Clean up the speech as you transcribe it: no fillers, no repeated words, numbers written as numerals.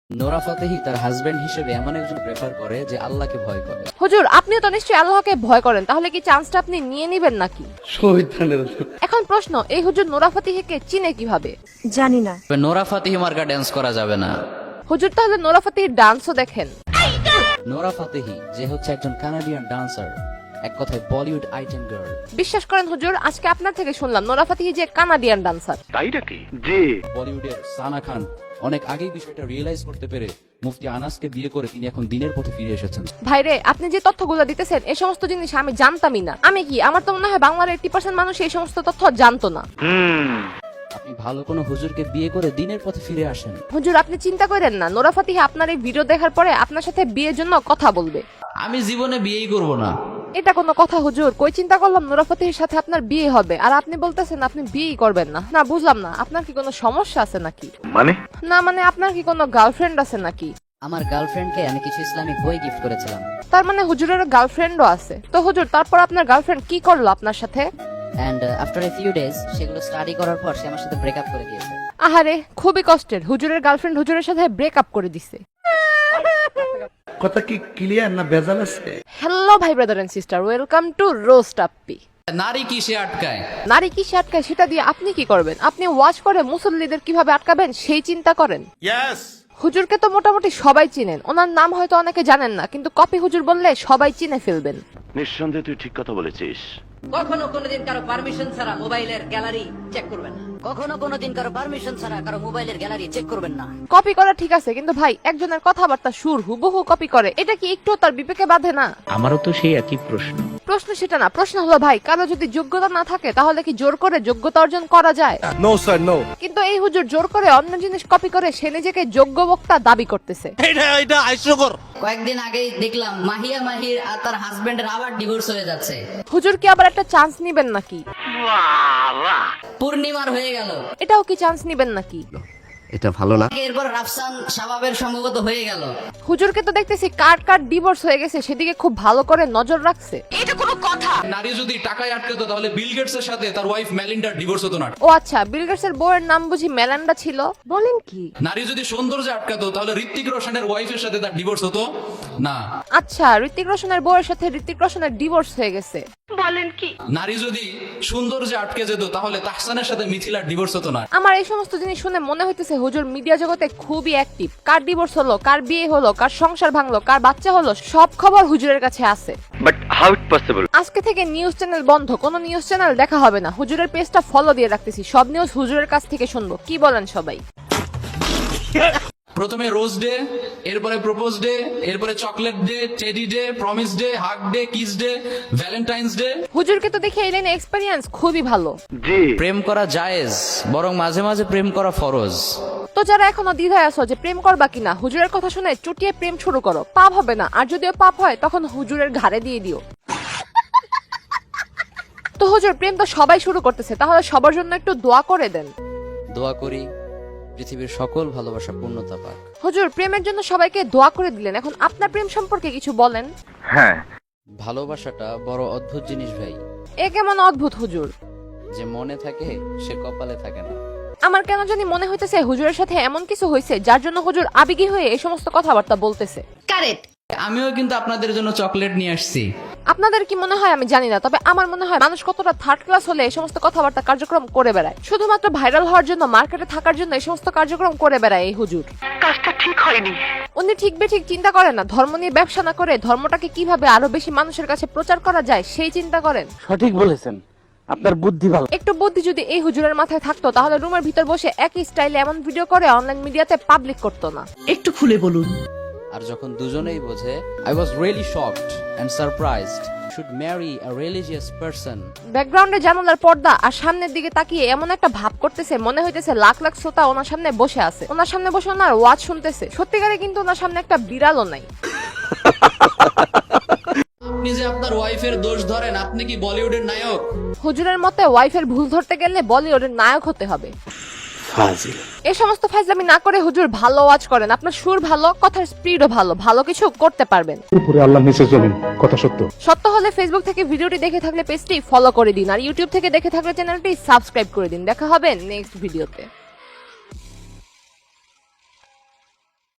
Nora Fatehi তার husband হিসেবে এমন একজন প্রেফার করে যে আল্লাহকে ভয় করে। হুজুর, আপনিও তো নিশ্চয়ই আল্লাহকে ভয় করেন, তাহলে কি চান্সটা আপনি নিয়ে নেবেন নাকি? এখন প্রশ্ন, এই হুজুর নোরা ফাতেহিকে চিনে কিভাবে? জানি না। তবে নোরা ফাতেহি মার্কা ডান্স করা যাবে না। হুজুর, তাহলে নোরা ফাতেহির ডান্সও দেখেন? নোরা ফাতেহি যে হচ্ছে একজন কানাডিয়ান ডান্সার, এক কথায় বলিউড আইটেম গার্ল। বিশ্বাস করেন হুজুর, আজকে আপনার থেকে শুনলাম নোরা ফাতেহি যে কানাডিয়ান ডান্সার। তাই নাকি? জি। বলিউডের সানা খান অনেক আগেই বিষয়টা রিয়েলাইজ করতে পেরে মুফতি আনাসকে বিয়ে করে তিনি এখন দিনের পথে ফিরে এসেছেন। ভাইরে, আপনি যে তথ্যগুলো দিতেছেন এই সমস্ত জিনিস আমি জানতামই না। আমি কি, আমার তো মনে হয় বাংলার 80% মানুষ এই সমস্ত তথ্য জানতো না। আপনি ভালো কোনো হুজুরকে বিয়ে করে দিনের পথে ফিরে আসেন। হুজুর, আপনি চিন্তা করেন না, নোরা ফাতেহি আপনার এই ভিডিও দেখার পরে আপনার সাথে বিয়ের জন্য কথা বলবে। আমি জীবনে বিয়েই করব না। এটা কোনো কথা হুজুর? কই চিন্তা করলাম নোরা ফাতেহির সাথে আপনার বিয়ে হবে, আর আপনি বলতেছেন আপনি বিয়েই করবেন না। না, বুঝলাম না, আপনার কি কোনো সমস্যা আছে নাকি? মানে আপনার কি কোনো গার্লফ্রেন্ড আছে নাকি? আমার গার্লফ্রেন্ডকে আমি কিছু ইসলামিক বই গিফট করেছিলাম। তার মানে হুজুরের গার্লফ্রেন্ডও আছে? তো হুজুর, তারপর আপনার গার্লফ্রেন্ড কি করলো আপনার সাথে? And after a few days সেগুলো স্টাডি করার পর সে আমার সাথে ব্রেকআপ করে দিয়েছে। আহারে, খুবই কষ্টের। হুজুরের গার্লফ্রেন্ড হুজুরের সাথে ব্রেকআপ করে দিছে। কথা কি ক্লিয়ার না ভেজাল আছে? হ্যালো ভাই, brother and sister, welcome to roast Appi. নারী কিসে আটকায়? নারী কি সে আটকায় সেটা দিয়ে আপনি কি করবেন? আপনি ওয়াচ করে মুসল্লিদের কিভাবে আটকাবেন সেই চিন্তা করেন। হুজুরকে তো মোটামুটি সবাই চিনেন, ওনার নাম হয়তো অনেকে জানেন না, কিন্তু কপি হুজুর বললে সবাই চিনে ফেলবেন। নিঃসন্দেহে তুই ঠিক কথা বলেছিস। কখনো কোনোদিন কারো পারমিশন ছাড়া মোবাইলের গ্যালারি চেক করবেন না। কখনো কোনোদিন কারো পারমিশন ছাড়া কারো মোবাইলের গ্যালারি চেক করবেন না। কপি করা ঠিক আছে, কিন্তু ভাই একজনের কথাবার্তা সুর হুবহু কপি করে, এটা কি একটু তার বিবেকে বাধে না? আমারও তো সেই একই প্রশ্ন। প্রশ্ন সেটা না, প্রশ্ন হলো ভাই, কারো যদি যোগ্যতা না থাকে তাহলে কি জোর করে যোগ্যতা অর্জন করা যায়? No sir, no. কিন্তু এই হুজুর জোর করে অন্য জিনিস কপি করে সে নিজেকে যোগ্য বক্তা দাবি করতেছে। এটা হাস্যকর। কয়েকদিন আগেই দেখলাম মাহিয়া মাহির আর তার হাজবেন্ডের আবার ডিভোর্স হয়ে যাচ্ছে। হুজুর কি আবার একটা চান্স নিবেন নাকি? পূর্ণিমার হয়ে গেল, এটাও কি চান্স নিবেন নাকি? এটা ভালো না। এরপর রাফসান শাবাবের সম্ভবত হয়ে গেল। হুজুরকে তো দেখতেছি কার কার ডিভোর্স হয়ে গেছে সেদিকে খুব ভালো করে নজর রাখছে। এটা কোনো কথা? নারী যদি টাকায় আটকাতো তাহলে বিল গেটস এর সাথে তার ওয়াইফ মেলিন্ডার ডিভোর্স হতো না। ও আচ্ছা, বিল গেটসের বউয়ের নাম বুঝি মেলান্ডা ছিল? বলেন কি? নারী যদি সৌন্দর্যে আটকাতো তাহলে ঋত্বিক রোশনের ওয়াইফের সাথে তার ডিভোর্স হতো না। আচ্ছা, ঋত্বিক রোশনের বউয়ের সাথে ঋত্বিক রোশনের ডিভোর্স হয়ে গেছে। বলেন কি? নারী যদি সৌন্দর্যে আটকে যেত তাহলে তাহসানের সাথে মিথিলার ডিভোর্স হতো না। আমার এই সমস্ত জিনিস শুনে মনে হইতেছে হুজুর মিডিয়া জগতে খুবই অ্যাক্টিভ। কার ডিভোর্স হলো, কার বিয়ে হলো, কার সংসার ভাঙলো, কার বাচ্চা হলো, সব খবর হুজুরের কাছে আছে। But how it possible? আজকে থেকে নিউজ চ্যানেল বন্ধ, কোনো নিউজ চ্যানেল দেখা হবে না। হুজুরের পেজটা ফলো দিয়ে রাখতেছি, সব নিউজ হুজুরের কাছ থেকে শুনবো। কি বলেন সবাই? প্রথমে রোজ ডে, এরপরে প্রপোজ ডে, এরপরে chocolate day, teddy day, promise day, hug day, kiss day, Valentine's day. হুজুরকে তো দেখে এই লাইনে এক্সপেরিয়েন্স খুবই ভালো। জি। প্রেম করা জায়েজ, বরং মাঝে মাঝে প্রেম করা ফরজ। তো যারা এখনো দ্বিধায় আছো যে প্রেম করবা কিনা, হুজুরের কথা শুনে চুটিয়ে প্রেম শুরু করো, পাপ হবে না। আর যদিও পাপ হয় তখন হুজুরের ঘাড়ে দিয়ে দিও। তো হুজুর, প্রেম তো সবাই শুরু করতেছে, তাহলে সবার জন্য একটু দোয়া করে দেন। দোয়া করি পৃথিবীর সকল ভালোবাসা পূর্ণতা পাক। হুজুর, প্রেমের জন্য সবাইকে দোয়া করে দিলেন, এখন আপনার প্রেম সম্পর্কে কিছু বলেন। হ্যাঁ, ভালোবাসাটা বড় অদ্ভুত জিনিস ভাই। এ কেমন অদ্ভুত হুজুর? যে মনে থাকে সে কপালে থাকে না। আমার কেন জানি মনে হইতেছে হুজুরের সাথে এমন কিছু হয়েছে যার জন্য হুজুর আবেগী হয়ে এই সমস্ত কথাবার্তা বলতেছে। কারেক্ট। আমিও কিন্তু আপনাদের জন্য চকলেট নিয়ে আসছি। আপনাদের কি মনে হয় আমি জানি না, তবে আমার মনে হয় মানুষ কতটা থার্ড ক্লাস হলে এই সমস্ত কথাবার্তা কার্যক্রম করে বেড়ায়। শুধুমাত্র ভাইরাল হওয়ার জন্য, মার্কেটে থাকার জন্য এই সমস্ত কার্যক্রম করে বেড়ায় এই হুজুর। কাজটা ঠিক হয়নি। উনি ঠিক বেঠিক চিন্তা করেন না, ধর্ম নিয়ে ব্যবসা না করে ধর্মটাকে কিভাবে আরো বেশি মানুষের কাছে প্রচার করা যায় সেই চিন্তা করেন। সঠিক বলেছেন, আপনার বুদ্ধি ভালো। একটু বুদ্ধি যদি এই হুজুরের মাথায় থাকতো তাহলে রুমের ভিতর বসে একই স্টাইলে এমন ভিডিও করে অনলাইন মিডিয়াতে পাবলিক করতো না। একটু খুলে বলুন। আর যখন দুজনেই বোঝে, I was really shocked and surprised. Should marry a religious person. ব্যাকগ্রাউন্ডে জানালার পর্দা আর সামনের দিকে তাকিয়ে এমন একটা ভাব করতেছে মনে হইতেছে লাখ লাখ শ্রোতা ওনার সামনে বসে আছে, ওনার সামনে বসে ওনার ওয়াজ শুনতেছে। সত্যিকারে কিন্তু ওনার সামনে একটা বিড়ালও নাই। আপনি যে আপনার ওয়াইফের দোষ ধরেন, আপনি কি বলিউডের নায়ক? হুজুরের মতে ওয়াইফের ভুল ধরতে গেলে বলিউডের নায়ক হতে হবে। ফাজিল। এই সমস্ত ফাজলামি না করে হুজুর ভালো ওয়াজ করেন, আপনার সুর ভালো, কথার স্পিডও ভালো, ভালো কিছু করতে পারবেন। উপরে আল্লাহ নিচে জমিন, কথা সত্য। সত্য হলে ফেসবুক থেকে ভিডিওটি দেখে থাকলে পেজটি ফলো করে দিন, আর ইউটিউব থেকে দেখে থাকলে চ্যানেলটি সাবস্ক্রাইব করে দিন। দেখা হবে নেক্সট ভিডিওতে।